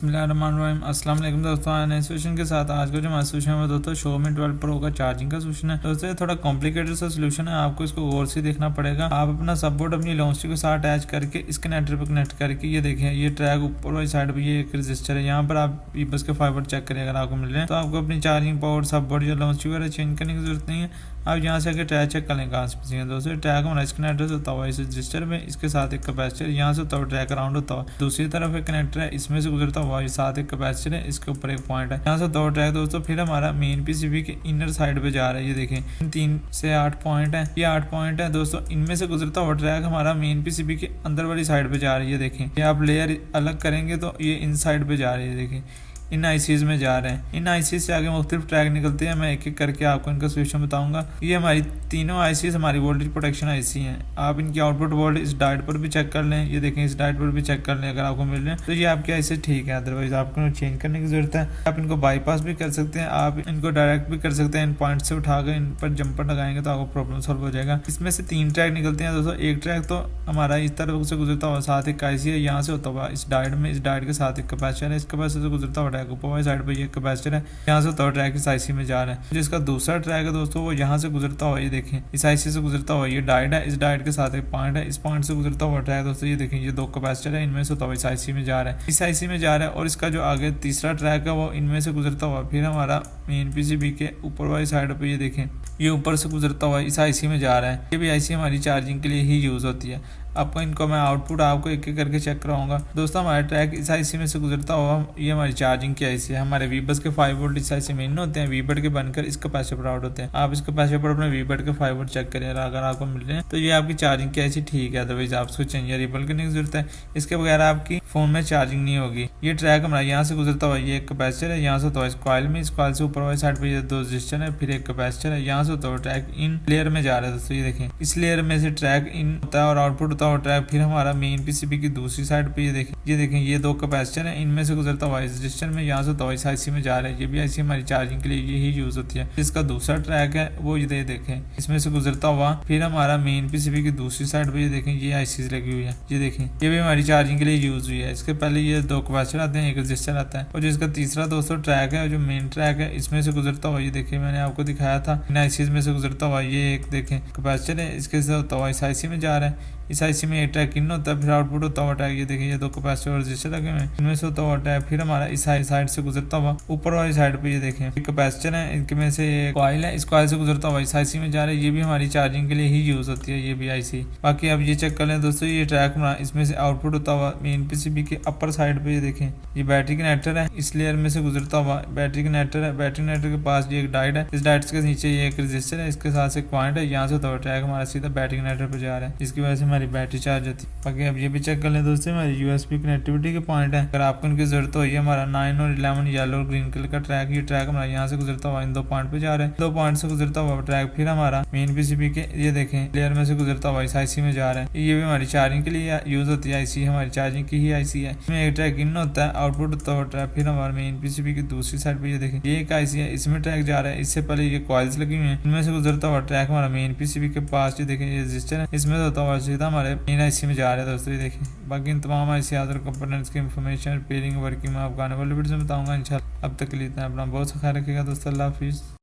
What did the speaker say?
अस्सलाम वालेकुम दोस्तों, नए सोल्यूशन के साथ आज का जो हमारा सोल्यूशन है दोस्तों Xiaomi 12 Pro का चार्जिंग का सोल्यूशन है। दोस्तों ये थोड़ा कॉम्प्लिकेटेड सा सोल्यूशन है, आपको इसको गौर से देखना पड़ेगा। आप अपना सपोर्ट अपनी लॉन्च के साथ अटैच करके इसके नेटवर्क पर कनेक्ट करके ये देखें, ये ट्रैक ऊपर वाली साइड पे ये एक रजिस्टर है। यहाँ पर आप बस के फाइबर चेक करें, अगर आपको मिल रहे हैं तो आपको अपनी चार्जिंग पावर सपोर्ट या लॉन्च वगैरह चेंज करने की जरूरत नहीं है। आप यहाँ से आके ट्रैक चेक कर लें कहाँ से है। दोस्तों ट्रैक हमारा इसका एड्रेस होता हुआ इस रजिस्टर में, इसके साथ एक कैपेसिटर यहाँ से होता ट्रैक अराउंड होता हुआ, दूसरी तरफ एक कनेक्टर है, इसमें से गुजरता हुआ साथ एक कैपेसिटर है, इसके ऊपर एक पॉइंट है, यहाँ से दो ट्रैक। दोस्तों फिर हमारा मेन पीसीबी के इनर साइड पे जा रहा है। ये देखें 3 से 8 पॉइंट है, ये 8 पॉइंट है। दोस्तों इनमें से गुजरता हुआ ट्रैक हमारा मेन पीसीबी के अंदर वाली साइड पे जा रही है। देखें ये आप लेयर अलग करेंगे तो ये इन साइड पे जा रही है। देखें इन आईसीज में जा रहे हैं। इन आईसीज से आगे मुख्तलिफ ट्रैक निकलते हैं, मैं एक एक करके आपको इनका सोल्यूशन बताऊंगा। ये हमारी तीनों आईसीज हमारी वोल्टेज प्रोटेक्शन आईसी हैं। आप इनकी आउटपुट वोल्टेज इस डायोड पर भी चेक कर लें। ये देखें इस डायोड पर भी चेक कर लें, अगर आपको मिल रहे हैं तो ये आपकी आईसी ठीक है, अदरवाइज आपको चेंज करने की जरूरत है। आप इनको बाईपास भी कर सकते हैं, आप इनको डायरेक्ट भी कर सकते हैं। इन पॉइंट से उठाकर इन पर जंपर लगाएंगे तो आपको प्रॉब्लम सॉल्व हो जाएगा। इसमें से 3 ट्रैक निकलते हैं दोस्तों। एक ट्रैक तो हमारा इस तरफ से गुजरता हुआ साथ एक आईसी है, यहाँ से होता हुआ इस डायोड में, इस डायोड के साथ एक कैपेसिटर है, इस कैपेसिटर से गुजरता हुआ ट्रैक ऊपर वाली साइड पर एक कैपेसिटर है, यहाँ से थर्ड ट्रैक इस आईसी में जा रहा है। जिसका दूसरा ट्रैक है दोस्तों वो यहाँ से गुजरता हुआ, ये देखें इस आईसी से गुजरता हुआ, ये डायोड है, इस डायोड के साथ एक पॉइंट है, इस पॉइंट से गुजरता हुआ ट्रैक दोस्तों। ये देखें ये 2 कैपेसिटर है, इनमें से तो इस आईसी में जा रहा है, इस आईसी में जा रहा है। और इसका जो आगे तीसरा ट्रैक है वो इनमें से गुजरता हुआ फिर हमारा मेन पीसीबी के ऊपर वाली साइड पर, ये देखें ये ऊपर से गुजरता हुआ इस आईसी में जा रहा है। ये भी आईसी हमारी चार्जिंग के लिए ही यूज होती है। आपको इनको मैं आउटपुट आपको एक एक करके चेक कराऊंगा। दोस्तों हमारा ट्रैक इस आईसी में से गुजरता हुआ, ये हमारी चार्जिंग की आईसी है। हमारे वीबस के 5 वोल्ट इस आईसी में इन होते हैं, वीबट के बनकर इस कैपेसिटर पर आउट होते हैं। आप इस कैपेसिटर पर अपने वीबट के 5 वोल्ट चेक करें, अगर आपको मिल रहे हैं तो ये आपकी चार्जिंग की आईसी ठीक है, अदरवाइज आप उसको चेंज या रिबल करने की जरूरत है। इसके बगैर आपकी फोन में चार्जिंग नहीं होगी। ये ट्रैक हमारा यहाँ से गुजरता हुआ, ये एक कैपेसिटर है, यहाँ से होता है इस कॉइल में, इस कॉइल से ऊपर वाली साइड पर ये 2 रजिस्टर है, फिर एक कैपेसिटर है, यहाँ से होता है ट्रैक इन लेयर में जा रहा है। दोस्तों ये देखें इस लेयर में से ट्रैक इन होता है और आउटपुट होता है ट्रैक फिर हमारा मेन पीसीबी की दूसरी साइड पे। ये देखें ये 2 कैपेसिटर हैं, इनमें से गुजरता हुआ इस रजिस्टर में, यहाँ से तो इस आईसी में जा रहा है। ये भी आईसी हमारी चार्जिंग के लिए यही यूज होती है। इसका दूसरा ट्रैक है वो ये देखें इसमें से गुजरता हुआ फिर हमारा मेन पीसीबी की दूसरी साइड पे, ये देखें ये आईसी लगी हुई है। ये देखें ये भी हमारी चार्जिंग के लिए यूज हुई है। इसके पहले ये 2 कैपेसिटर आते हैं, एक रजिस्टर आता है। और जिसका तीसरा दोस्तों ट्रैक है जो मेन ट्रैक है, इसमें से गुजरता हुआ, ये देखिए मैंने आपको दिखाया था इन आईसीज में से गुजरता हुआ, ये एक देखें कैपेसिटर है, इसके साथ होता हुआ इस आईसी में जा रहा है। इस आईसी में एक ट्रैक इन होता है, फिर आउटपुट होता हुआ ट्रैक। ये देखिए ये 2 कैपेसिटर और रजिस्टर लगे हुए हैं, इनमें से होता हुआ ट्रैक फिर हमारा इस साइड से गुजरता हुआ ऊपर वाली साइड पे। ये देखें एक कैपेसिटर है, इनके में से एक कॉइल है, इस कॉइल से गुजरता हुआ इस आईसी में जा रहा है। ये भी हमारी चार्जिंग के लिए ही यूज होती है, ये भी आईसी। बाकी आप ये चेक कर लें दोस्तों, ये ट्रैक हमारा इसमें से आउटपुट होता हुआ मेन पीसीबी के अपर साइड पे। ये देखें ये बैटरी कनेक्टर है, इस लेयर में से गुजरता हुआ बैटरी कनेक्टर है। बैटरी कनेक्टर के पास ये एक डायोड है, इस डायोड के नीचे ये एक रजिस्टर है, इसके साथ एक पॉइंट है, यहाँ से होता हुआ ट्रैक हमारा सीधा बैटरी कनेक्टर पर जा रहा है, जिसकी वजह से हमारी बैटरी चार्ज होती है। बाकी अब ये भी चेक कर लें दोस्तों, हमारी यूएसबी कनेक्टिविटी के पॉइंट है, अगर आपको इनकी जरूरत हो। ये हमारा 9 और 11 येलो और ग्रीन कलर का ट्रैक, ये ट्रैक हमारा यहाँ से गुजरता हुआ इन 2 पॉइंट पे जा रहा है। 2 पॉइंट से गुजरता हुआ ट्रैक फिर हमारा मेन पीसीबी के, ये देखें लेयर में से गुजरता हुआ इस आईसी में जा रहा है। ये भी हमारी चार्जिंग के लिए यूज होती है आईसी, हमारी चार्जिंग की ही आईसी है। इसमें एक ट्रैक इन होता है, आउटपुट होता हुआ ट्रैक फिर हमारा मेन पीसीबी की दूसरी साइड पे। ये देखें ये एक आईसी है, इसमें ट्रैक जा रहा है, इससे पहले ये कॉइल्स लगी हुई है, इनमें से गुजरता हुआ ट्रैक हमारा मेन पीसीबी के पास। ये देखें ये रजिस्टर है, इसमें होता हुआ सीधा हमारे मेन आईसी में जा रहा है। दोस्तों ये देखें बाकी इन तमाम ऐसी अदर कंपोनेंट्स की इंफॉर्मेशन रिपेयरिंग वर्किंग में आपको आने वाले वीडियो में बताऊंगा इंशाल्लाह। अब तक के लिए इतना, अपना बहुत सा ख्याल रखिएगा दोस्तों, अल्लाह हाफिज़।